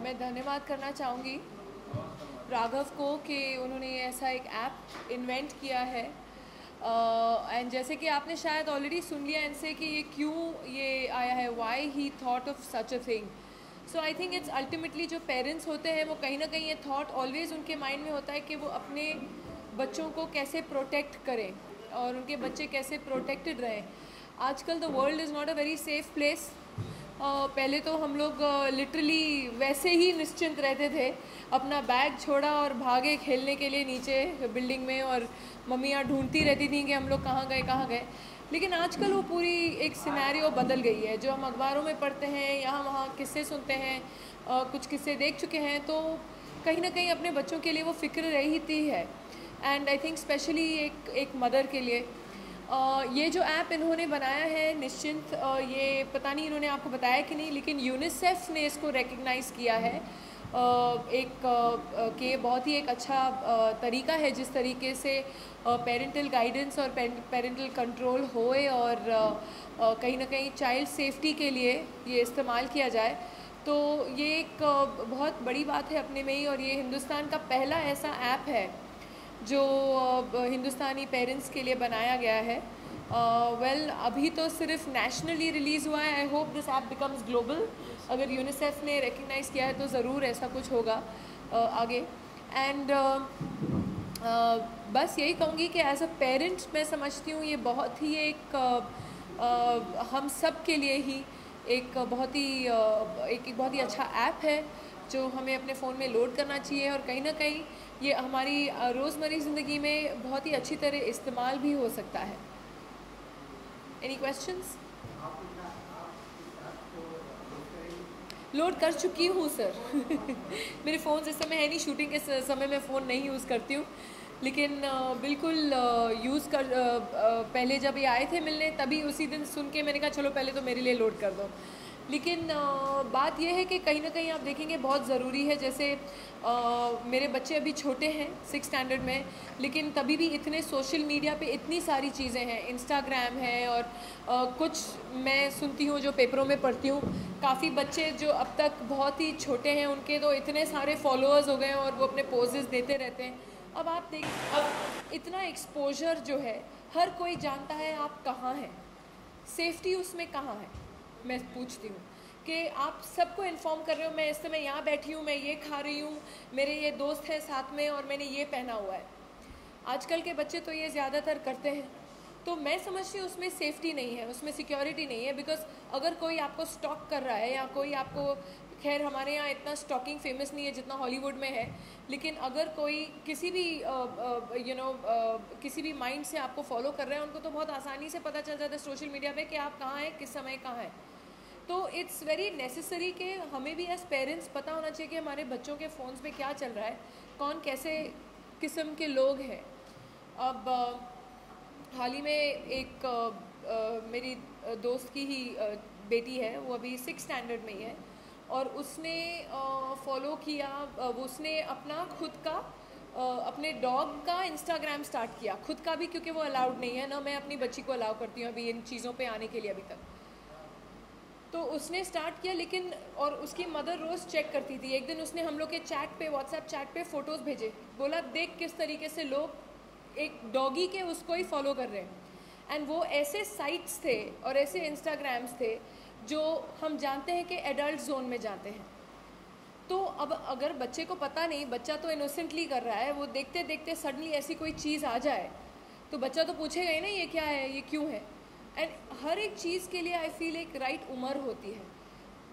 मैं धन्यवाद करना चाहूँगी राघव को कि उन्होंने ऐसा एक ऐप इन्वेंट किया है। एंड जैसे कि आपने शायद ऑलरेडी सुन लिया इनसे कि ये क्यों ये आया है, why he thought of such a thing. So I think it's ultimately जो पेरेंट्स होते हैं वो कहीं ना कहीं ये थॉट ऑलवेज उनके माइंड में होता है कि वो अपने बच्चों को कैसे प्रोटेक्ट करें और उनके बच्चे कैसे प्रोटेक्टेड रहें। आजकल the world is not a very safe place. पहले तो हम लोग लिटरली वैसे ही निश्चिंत रहते थे, अपना बैग छोड़ा और भागे खेलने के लिए नीचे बिल्डिंग में, और मम्मियाँ ढूंढती रहती थी कि हम लोग कहाँ गए कहाँ गए। लेकिन आजकल वो पूरी एक सिनेरियो बदल गई है। जो हम अखबारों में पढ़ते हैं, यहाँ वहाँ किस्से सुनते हैं, कुछ किस्से देख चुके हैं, तो कहीं ना कहीं अपने बच्चों के लिए वो फिक्र रहती है। एंड आई थिंक स्पेशली एक मदर के लिए ये जो ऐप इन्होंने बनाया है निश्चिंत, ये पता नहीं इन्होंने आपको बताया कि नहीं, लेकिन यूनिसेफ ने इसको रिकग्नाइज़ किया है कि बहुत ही एक अच्छा तरीका है जिस तरीके से पेरेंटल गाइडेंस और पेरेंटल कंट्रोल होए और कहीं ना कहीं चाइल्ड सेफ्टी के लिए ये इस्तेमाल किया जाए। तो ये एक बहुत बड़ी बात है अपने में ही, और ये हिंदुस्तान का पहला ऐसा ऐप है जो हिंदुस्तानी पेरेंट्स के लिए बनाया गया है। वेल अभी तो सिर्फ नेशनली रिलीज़ हुआ है। I hope this app becomes global. अगर यूनिसेफ ने रिकग्नाइज़ किया है तो ज़रूर ऐसा कुछ होगा आगे। एंड बस यही कहूँगी कि एज अ पेरेंट मैं समझती हूँ ये बहुत ही एक हम सब के लिए ही एक बहुत ही अच्छा ऐप है जो हमें अपने फ़ोन में लोड करना चाहिए, और कहीं ना कहीं ये हमारी रोज़मर्रा ज़िंदगी में बहुत ही अच्छी तरह इस्तेमाल भी हो सकता है। Any questions? लोड कर चुकी हूँ सर। मेरे फ़ोन इस समय है नहीं, शूटिंग के समय मैं फ़ोन नहीं यूज़ करती हूँ, लेकिन बिल्कुल यूज़ कर पहले जब ये आए थे मिलने तभी उसी दिन सुन के मैंने कहा चलो पहले तो मेरे लिए लोड कर दो। लेकिन बात यह है कि कहीं ना कहीं आप देखेंगे बहुत ज़रूरी है। जैसे मेरे बच्चे अभी छोटे हैं 6th स्टैंडर्ड में, लेकिन तभी भी इतने सोशल मीडिया पे इतनी सारी चीज़ें हैं, इंस्टाग्राम है और कुछ मैं सुनती हूँ जो पेपरों में पढ़ती हूँ, काफ़ी बच्चे जो अब तक बहुत ही छोटे हैं उनके तो इतने सारे फॉलोअर्स हो गए हैं और वो अपने पोजेस देते रहते हैं। अब आप देख, अब इतना एक्सपोजर जो है, हर कोई जानता है आप कहाँ हैं, सेफ्टी उसमें कहाँ है। मैं पूछती हूँ कि आप सबको इन्फॉर्म कर रहे हो, मैं इस समय यहाँ बैठी हूँ, मैं ये खा रही हूँ, मेरे ये दोस्त हैं साथ में और मैंने ये पहना हुआ है। आजकल के बच्चे तो ये ज़्यादातर करते हैं, तो मैं समझती हूँ उसमें सेफ्टी नहीं है, उसमें सिक्योरिटी नहीं है। बिकॉज अगर कोई आपको स्टॉक कर रहा है या कोई आपको, खैर हमारे यहाँ इतना स्टॉकिंग फेमस नहीं है जितना हॉलीवुड में है, लेकिन अगर कोई किसी भी किसी भी माइंड से आपको फॉलो कर रहा है, उनको तो बहुत आसानी से पता चल जाता है सोशल मीडिया पे कि आप कहाँ हैं, किस समय कहाँ हैं। तो इट्स वेरी नेसेसरी कि हमें भी एज पेरेंट्स पता होना चाहिए कि हमारे बच्चों के फ़ोन्स पे क्या चल रहा है, कौन कैसे किस्म के लोग हैं। अब हाल ही में एक मेरी दोस्त की ही बेटी है, वो अभी 6th स्टैंडर्ड में ही है, और उसने फॉलो किया, उसने अपना खुद का अपने डॉग का इंस्टाग्राम स्टार्ट किया, खुद का भी, क्योंकि वो अलाउड नहीं है ना, मैं अपनी बच्ची को अलाउ करती हूँ अभी इन चीज़ों पे आने के लिए अभी तक। तो उसने स्टार्ट किया, लेकिन और उसकी मदर रोज़ चेक करती थी। एक दिन उसने हम लोग के चैट पे, व्हाट्सएप चैट पे फ़ोटोज़ भेजे, बोला देख किस तरीके से लोग एक डॉगी के उसको ही फॉलो कर रहे हैं। एंड वो ऐसे साइट्स थे और ऐसे इंस्टाग्राम्स थे जो हम जानते हैं कि एडल्ट जोन में जाते हैं। तो अब अगर बच्चे को पता नहीं, बच्चा तो इनोसेंटली कर रहा है, वो देखते देखते सडनली ऐसी कोई चीज़ आ जाए तो बच्चा तो पूछेगा ही ना ये क्या है, ये क्यों है। एंड हर एक चीज़ के लिए आई फील एक राइट उम्र होती है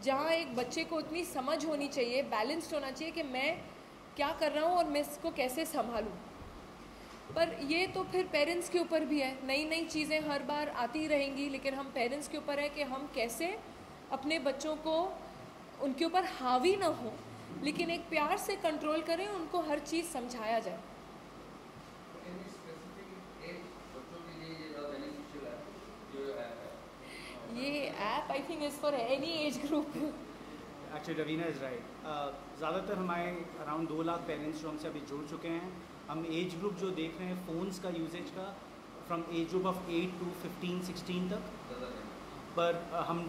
जहाँ एक बच्चे को उतनी समझ होनी चाहिए, बैलेंस्ड होना चाहिए कि मैं क्या कर रहा हूँ और मैं इसको कैसे संभालूँ। पर ये तो फिर पेरेंट्स के ऊपर भी है, नई नई चीज़ें हर बार आती रहेंगी, लेकिन हम पेरेंट्स के ऊपर है कि हम कैसे अपने बच्चों को उनके ऊपर हावी ना हो, लेकिन एक प्यार से कंट्रोल करें, उनको हर चीज़ समझाया जाए। ये app I think is for any age group. Actually Raveena is right. ज़्यादातर हमारे अराउंड 2 लाख पेरेंट्स जो हमसे अभी जुड़ चुके हैं। हम एज ग्रुप जो देख रहे हैं फ़ोन्स का यूजेज का, from age group of 8 to 15-16 तक, पर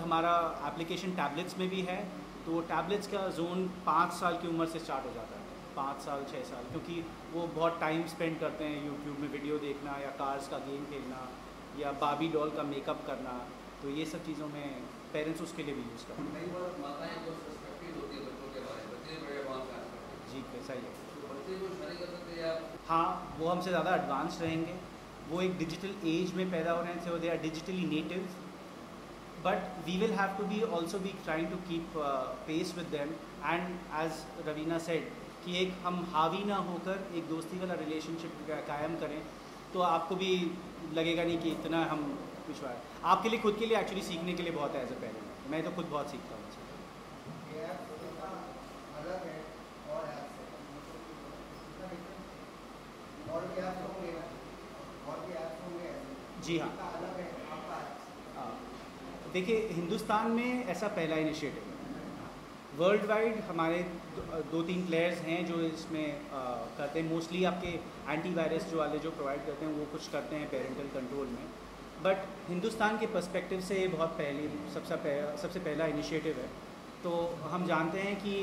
हमारा एप्लीकेशन टैबलेट्स में भी है, तो टैबलेट्स का जोन 5 साल की उम्र से स्टार्ट हो जाता है, 5 साल 6 साल, क्योंकि वो बहुत टाइम स्पेंड करते हैं यूट्यूब में वीडियो देखना या कार्स का गेम खेलना या बाबी डॉल का मेकअप करना, तो ये सब चीज़ों में पेरेंट्स उसके लिए भी यूज़ करते हैं। कई बार माताएं जो सस्पेक्टेड होती है बच्चों के बारे में, बच्चे बड़े एडवांस हैं, जी कैसा ही है। तो बच्चे कुछ नहीं कर सकते या हाँ, वो हमसे ज़्यादा एडवांस रहेंगे, वो एक डिजिटल एज में पैदा हो रहे हैं, so they are digitally native, but we will have to be also be trying to keep pace with them, and as Raveena said कि एक हम हावी ना होकर एक दोस्ती वाला रिलेशनशिप कायम करें, तो आपको भी लगेगा नहीं कि इतना हम पिछड़ा है। आपके लिए खुद के लिए एक्चुअली सीखने के लिए बहुत है एज अ पेरेंट, मैं तो खुद बहुत सीखता हूँ। जी हाँ, देखिए हिंदुस्तान में ऐसा पहला इनिशिएटिव है, वर्ल्ड वाइड हमारे 2-3 प्लेयर्स हैं जो इसमें करते हैं, मोस्टली आपके एंटीवायरस जो वाले जो प्रोवाइड करते हैं वो कुछ करते हैं पेरेंटल कंट्रोल में, बट हिंदुस्तान के पर्सपेक्टिव से ये बहुत सबसे पहला इनिशिएटिव है। तो हम जानते हैं कि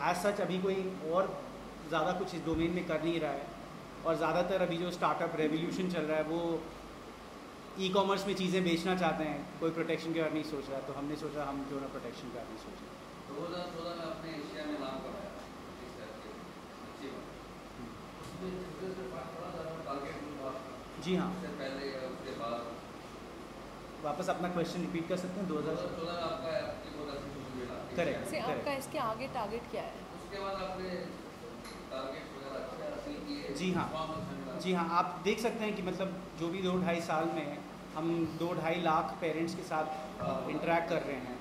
एज सच अभी कोई और ज़्यादा कुछ इस डोमेन में कर नहीं रहा है, और ज़्यादातर अभी जो स्टार्टअप रेवोल्यूशन चल रहा है वो ई-कॉमर्स में चीज़ें बेचना चाहते हैं, कोई प्रोटेक्शन के बारे नहीं सोच रहा, तो हमने सोचा हम क्यों ना प्रोटेक्शन के बारे में सोचें। 2014 में आपने एशिया में नाम कमाया इस तरह के अच्छी बात, उसमें छोटे से थोड़ा सा टारगेट हुआ जी हाँ, उससे पहले या उसके बाद, वापस अपना क्वेश्चन रिपीट कर सकते हैं? 2014 में आपका आपकी बहुत अच्छी खुशी मिला, करेक्ट से आपका इसके आगे टारगेट क्या है? उसके बाद आपने टारगेट वगैरह अच्छे हासिल किए। जी हाँ, जी हाँ, आप देख सकते हैं कि मतलब जो भी 2-2.5 साल में हम 2-2.5 लाख पेरेंट्स के साथ इंटरेक्ट कर रहे हैं।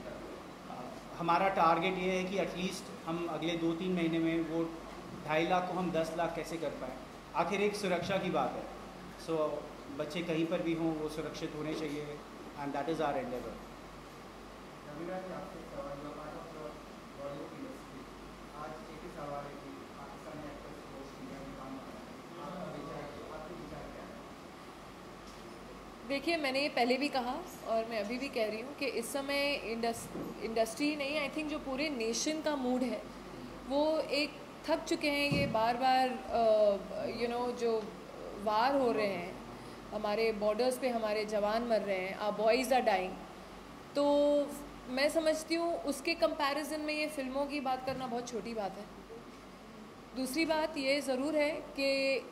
हमारा टारगेट ये है कि एटलीस्ट हम अगले 2-3 महीने में वो 2.5 लाख को हम 10 लाख कैसे कर पाएँ। आखिर एक सुरक्षा की बात है, सो बच्चे कहीं पर भी हों वो सुरक्षित होने चाहिए, and that is our endeavour. देखिए मैंने ये पहले भी कहा और मैं अभी भी कह रही हूँ कि इस समय इंडस्ट्री नहीं, आई थिंक जो पूरे नेशन का मूड है वो एक थक चुके हैं ये बार बार जो वार हो रहे हैं, हमारे बॉर्डर्स पे हमारे जवान मर रहे हैं, आवर बॉयज़ आर डाइंग। तो मैं समझती हूँ उसके कंपैरिजन में ये फिल्मों की बात करना बहुत छोटी बात है। दूसरी बात ये ज़रूर है कि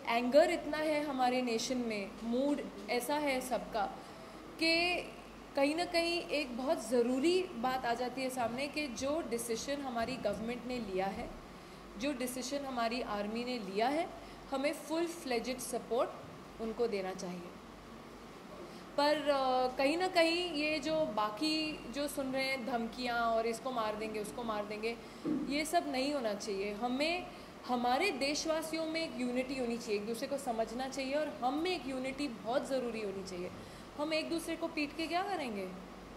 एंगर इतना है हमारे नेशन में, मूड ऐसा है सबका कि कहीं ना कहीं एक बहुत ज़रूरी बात आ जाती है सामने कि जो डिसीजन हमारी गवर्नमेंट ने लिया है, जो डिसीजन हमारी आर्मी ने लिया है, हमें फुल फ्लेजेड सपोर्ट उनको देना चाहिए। पर कहीं ना कहीं ये जो बाकी जो सुन रहे हैं धमकियाँ और इसको मार देंगे उसको मार देंगे, ये सब नहीं होना चाहिए। हमें हमारे देशवासियों में एक यूनिटी होनी चाहिए, एक दूसरे को समझना चाहिए, और हम में एक यूनिटी बहुत ज़रूरी होनी चाहिए। हम एक दूसरे को पीट के क्या करेंगे,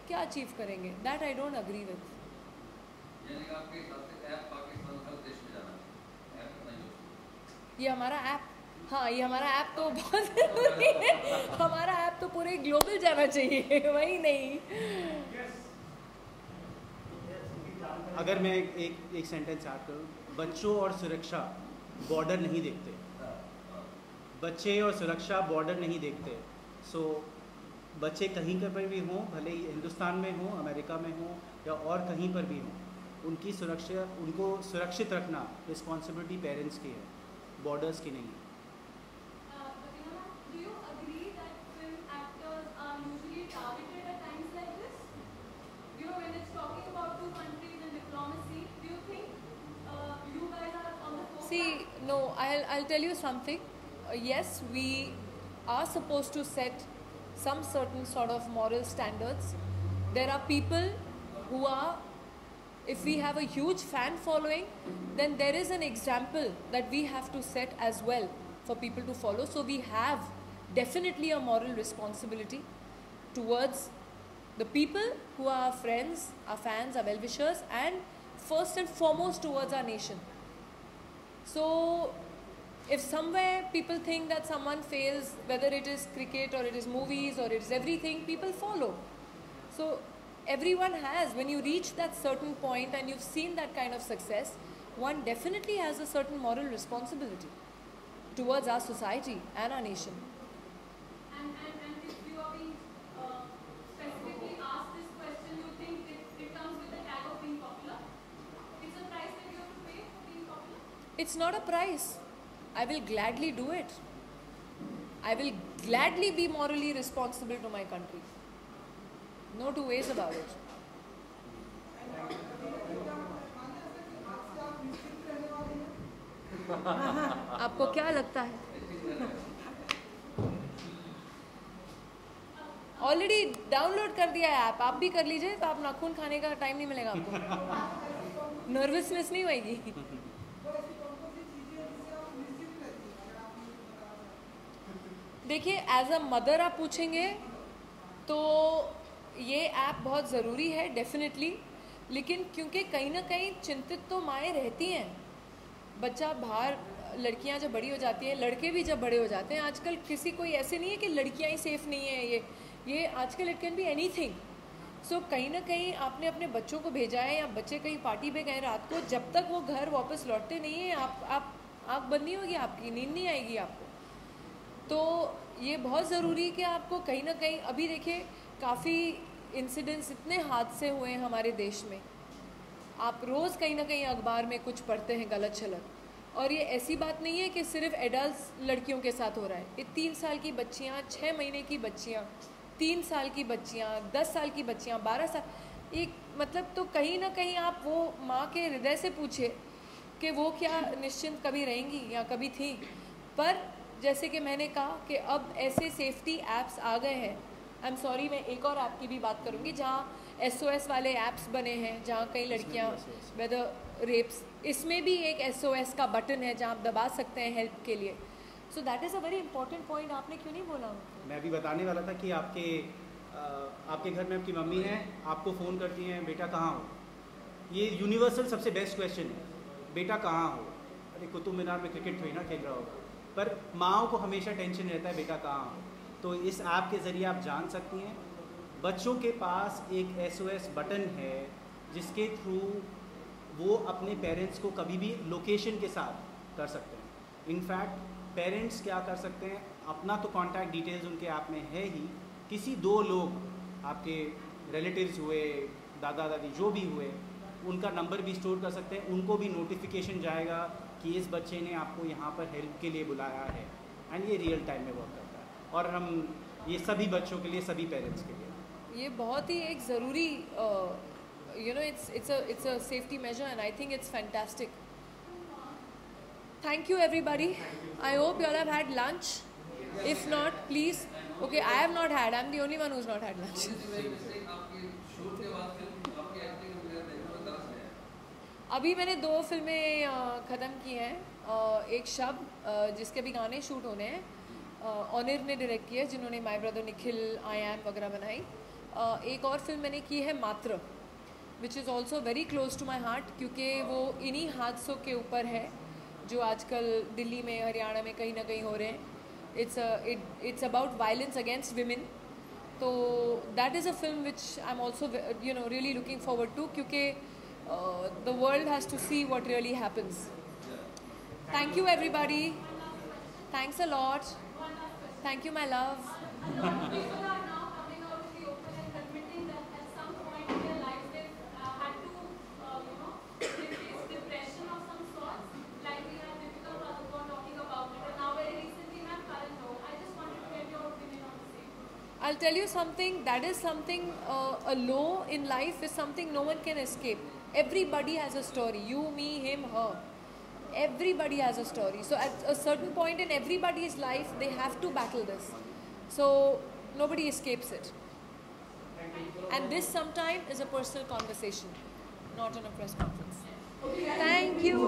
क्या अचीव करेंगे? That I don't agree with. ये हमारा ऐप, हाँ ये हमारा ऐप तो बहुत ज़रूरी है, हमारा ऐप तो पूरे ग्लोबल जाना चाहिए, वही नहीं। अगर मैं एक सेंटेंस ऐड करूँ, बच्चों और सुरक्षा बॉर्डर नहीं देखते, बच्चे और सुरक्षा बॉर्डर नहीं देखते। सो बच्चे कहीं पर भी हों, भले ही हिंदुस्तान में हों, अमेरिका में हों या और कहीं पर भी हों, उनकी सुरक्षा, उनको सुरक्षित रखना रिस्पॉन्सिबिलिटी पेरेंट्स की है, बॉर्डर्स की नहीं है। See, no, I'll tell you something. Yes, we are supposed to set some certain sort of moral standards. There are people who are, if we have a huge fan following, then there is an example that we have to set as well for people to follow. So we have definitely a moral responsibility towards the people who are our friends, our fans, our well-wishers, and first and foremost towards our nation. So if somewhere people think that someone fails, whether it is cricket or it is movies or it is everything, people follow. So everyone has. When you reach that certain point and you've seen that kind of success, one definitely has a certain moral responsibility towards our society and our nation. And if you are being specifically asked this question, you think it comes with the tag of being popular? It's a price that you have to pay for being popular? It's not a price. I will gladly do it. I will gladly be morally responsible to my country. No two ways about it. आपको क्या लगता है? Already download कर दिया है app, आप भी कर लीजिए, तो आप नाखून खाने का टाइम नहीं मिलेगा आपको, नर्वसनेस नहीं होगी। देखिए, एज अ मदर आप पूछेंगे तो ये ऐप बहुत ज़रूरी है डेफिनेटली, लेकिन क्योंकि कहीं ना कहीं चिंतित तो माएँ रहती हैं। बच्चा बाहर, लड़कियां जब बड़ी हो जाती हैं, लड़के भी जब बड़े हो जाते हैं, आजकल किसी कोई ऐसे नहीं है कि लड़कियां ही सेफ़ नहीं है, ये आजकल इट कैन बी एनीथिंग। सो कहीं ना कहीं आपने अपने बच्चों को भेजा है या बच्चे कहीं पार्टी पे गए रात को, जब तक वो घर वापस लौटते नहीं हैं, आप आँख बंद नहीं होगी, आपकी नींद नहीं आएगी आपको। तो ये बहुत ज़रूरी है कि आपको कहीं ना कहीं, अभी देखिए काफ़ी इंसिडेंट्स, इतने हादसे हुए हैं हमारे देश में, आप रोज़ कहीं ना कहीं अखबार में कुछ पढ़ते हैं गलत छलत, और ये ऐसी बात नहीं है कि सिर्फ एडल्ट लड़कियों के साथ हो रहा है। ये 3 साल की बच्चियाँ, 6 महीने की बच्चियाँ, 3 साल की बच्चियाँ, 10 साल की बच्चियाँ, 12 साल, एक मतलब, तो कहीं ना कहीं आप वो माँ के हृदय से पूछे कि वो क्या निश्चिंत कभी रहेंगी या कभी थी। पर जैसे कि मैंने कहा कि अब ऐसे सेफ्टी ऐप्स आ गए हैं। आई एम सॉरी, मैं एक और ऐप की भी बात करूँगी जहाँ SOS वाले ऐप्स बने हैं, जहाँ कई लड़कियाँ वेदर रेप्स, इसमें भी एक SOS का बटन है जहाँ आप दबा सकते हैं हेल्प के लिए। So that is a very important point. आपने क्यों नहीं बोला? मैं भी बताने वाला था कि आपके घर में आपकी मम्मी हैं, आपको फ़ोन करती हैं, बेटा कहाँ हो। ये यूनिवर्सल सबसे बेस्ट क्वेश्चन है, बेटा कहाँ हो। अरे कुतुब मीनार में क्रिकेट थोड़ी ना खेल रहा होगा, पर माँओं को हमेशा टेंशन रहता है बेटा कहाँ हो। तो इस ऐप के ज़रिए आप जान सकती हैं। बच्चों के पास एक SOS बटन है जिसके थ्रू वो अपने पेरेंट्स को कभी भी लोकेशन के साथ कर सकते हैं। इनफैक्ट पेरेंट्स क्या कर सकते हैं, अपना तो कॉन्टैक्ट डिटेल्स उनके ऐप में है ही, किसी 2 लोग आपके रिलेटिव्स हुए, दादा दादी जो भी हुए, उनका नंबर भी स्टोर कर सकते हैं। उनको भी नोटिफिकेशन जाएगा कि इस बच्चे ने आपको यहाँ पर हेल्प के लिए बुलाया है, एंड ये रियल टाइम में वर्क करता है। और हम ये सभी बच्चों के लिए, सभी पेरेंट्स के लिए ये बहुत ही एक ज़रूरी it's a safety measure, and I think it's fantastic. Thank you everybody. I hope you all have had lunch. If not, please. Okay, I have not had. I'm the only one who's not had lunch. अभी मैंने 2 फिल्में ख़त्म की हैं। एक शब्द जिसके भी गाने शूट होने हैं, ऑनिर ने डायरेक्ट किया है, जिन्होंने my brother Nikhil, I am वगैरह बनाई। एक और फिल्म मैंने की है Maatr, which is also very close to my heart, क्योंकि वो इन्हीं हादसों के ऊपर है जो आजकल दिल्ली में, हरियाणा में कहीं ना कहीं हो रहे हैं। It's about violence against women. तो that is a film which I am also really looking forward to, क्योंकि the world has to see what really happens. Thank you everybody. Thanks a lot. Thank you my love. People are now coming out in the open and admitting that at some point in their lives they've had to face depression of some sort. Like we have Deepika Padukone talking about it, and now very recently we have Karan Johar. I just wanted to get your opinion on the same. I'll tell you something. That is something, a low in life is something no one can escape. Everybody has a story. You, me, him, her. Everybody has a story. So at a certain point in everybody's life, they have to battle this. So nobody escapes it. And this sometimes is a personal conversation, not in a press conference. Thank you.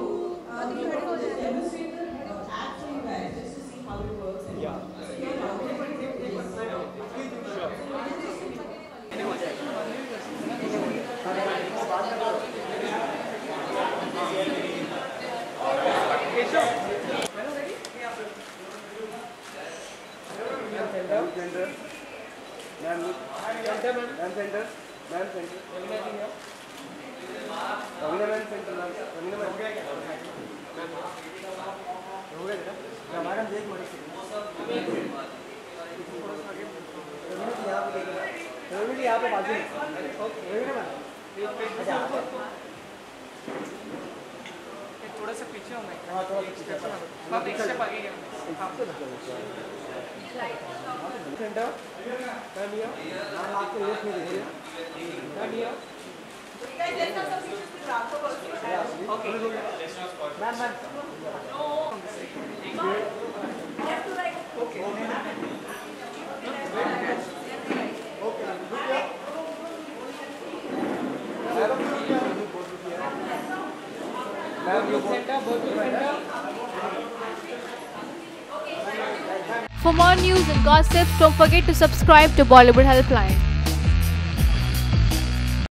Center. Ma'am centre Raveena ji है Raveena ma'am centre Raveena ma'am हो गया क्या हो गया क्या madam देख रवीना जी यहाँ पे बाजू में रवीना मैम अच्छा थोड़ा सा पीछे हूँ मैं। हाँ थोड़ा सा पीछे आप एक स्टेप आगे गए। सेंटर मैम ये मैम आपके लेफ्ट में देखिए मैम ये okay ma'am ma'am For more news and gossip, don't forget to subscribe to Bollywood Helpline.